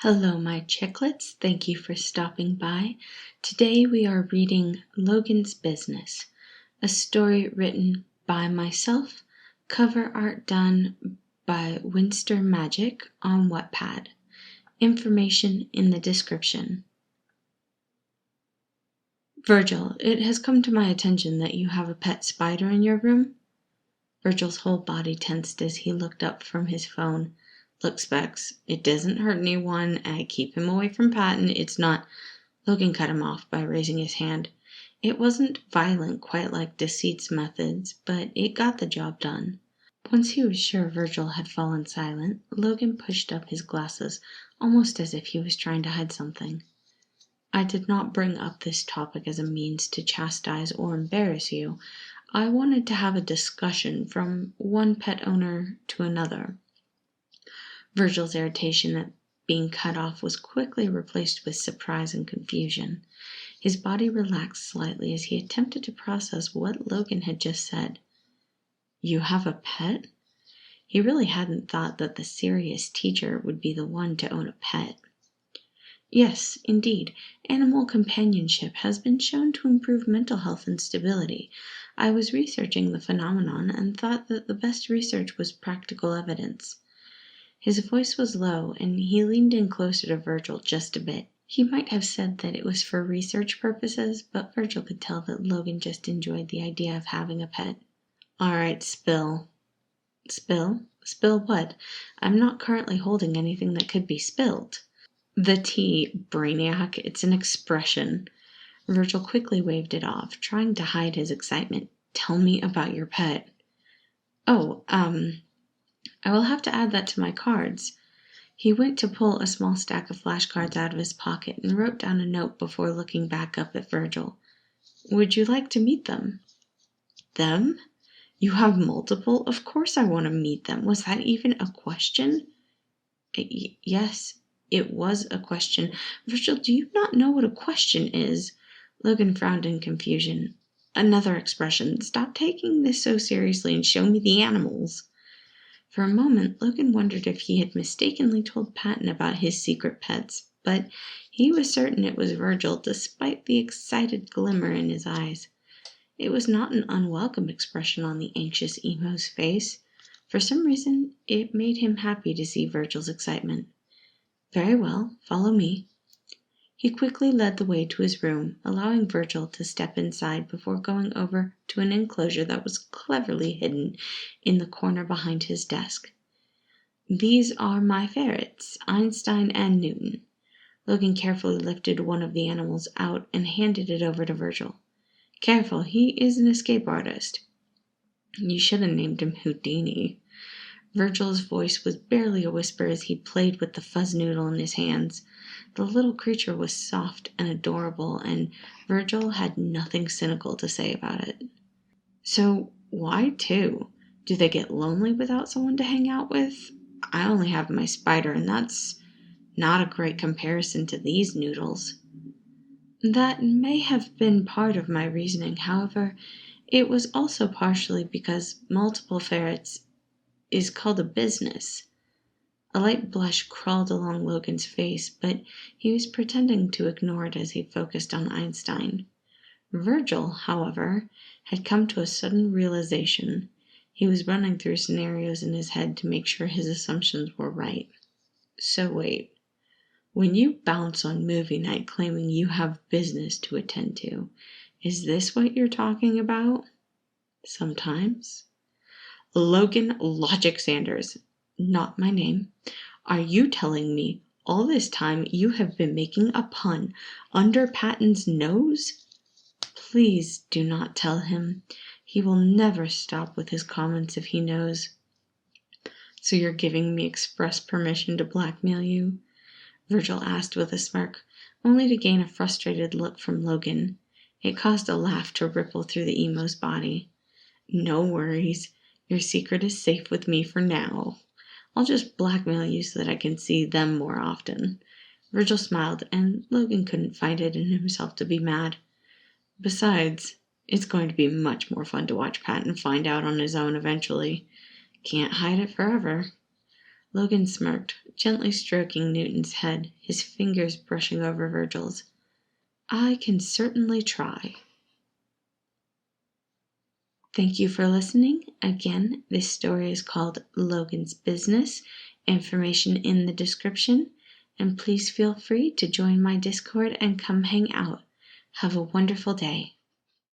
Hello, my chicklets. Thank you for stopping by. Today we are reading Logan's Business, a story written by myself, cover art done by winstermagic on Wattpad. Information in the description. Virgil, it has come to my attention that you have a pet spider in your room. Virgil's whole body tensed as he looked up from his phone. Look, Specs, it doesn't hurt anyone. I keep him away from Patton. It's not... Logan cut him off by raising his hand. It wasn't violent quite like Deceit's methods, but it got the job done. Once he was sure Virgil had fallen silent, Logan pushed up his glasses, almost as if he was trying to hide something. I did not bring up this topic as a means to chastise or embarrass you. I wanted to have a discussion from one pet owner to another. Virgil's irritation at being cut off was quickly replaced with surprise and confusion. His body relaxed slightly as he attempted to process what Logan had just said. You have a pet? He really hadn't thought that the serious teacher would be the one to own a pet. Yes, indeed, animal companionship has been shown to improve mental health and stability. I was researching the phenomenon and thought that the best research was practical evidence. His voice was low, and he leaned in closer to Virgil just a bit. He might have said that it was for research purposes, but Virgil could tell that Logan just enjoyed the idea of having a pet. All right, spill. Spill? Spill what? I'm not currently holding anything that could be spilled. The tea, brainiac, it's an expression. Virgil quickly waved it off, trying to hide his excitement. Tell me about your pet. Oh, I will have to add that to my cards. He went to pull a small stack of flashcards out of his pocket and wrote down a note before looking back up at Virgil. Would you like to meet them? Them? You have multiple? Of course I want to meet them. Was that even a question? Yes, it was a question. Virgil, do you not know what a question is? Logan frowned in confusion. Another expression. Stop taking this so seriously and show me the animals. For a moment, Logan wondered if he had mistakenly told Patton about his secret pets, but he was certain it was Virgil, despite the excited glimmer in his eyes. It was not an unwelcome expression on the anxious emo's face. For some reason, it made him happy to see Virgil's excitement. Very well, follow me. He quickly led the way to his room, allowing Virgil to step inside before going over to an enclosure that was cleverly hidden in the corner behind his desk. These are my ferrets, Einstein and Newton. Logan carefully lifted one of the animals out and handed it over to Virgil. Careful, he is an escape artist. You should have named him Houdini. Virgil's voice was barely a whisper as he played with the fuzz noodle in his hands. The little creature was soft and adorable, and Virgil had nothing cynical to say about it. So, why two? Do they get lonely without someone to hang out with? I only have my spider, and that's not a great comparison to these noodles. That may have been part of my reasoning. However, it was also partially because multiple ferrets is called a business. A light blush crawled along Logan's face, but he was pretending to ignore it as he focused on Einstein. Virgil, however, had come to a sudden realization. He was running through scenarios in his head to make sure his assumptions were right. So wait, when you bounce on movie night claiming you have business to attend to, is this what you're talking about? Sometimes. Logan Logic Sanders, not my name. Are you telling me all this time you have been making a pun under Patton's nose? Please do not tell him. He will never stop with his comments if he knows. So you're giving me express permission to blackmail you? Virgil asked with a smirk, only to gain a frustrated look from Logan. It caused a laugh to ripple through the emo's body. No worries. Your secret is safe with me for now. I'll just blackmail you so that I can see them more often. Virgil smiled, and Logan couldn't find it in himself to be mad. Besides, it's going to be much more fun to watch Patton find out on his own eventually. Can't hide it forever. Logan smirked, gently stroking Newton's head, his fingers brushing over Virgil's. I can certainly try. Thank you for listening. Again, this story is called Logan's Business. Information in the description. And please feel free to join my Discord and come hang out. Have a wonderful day.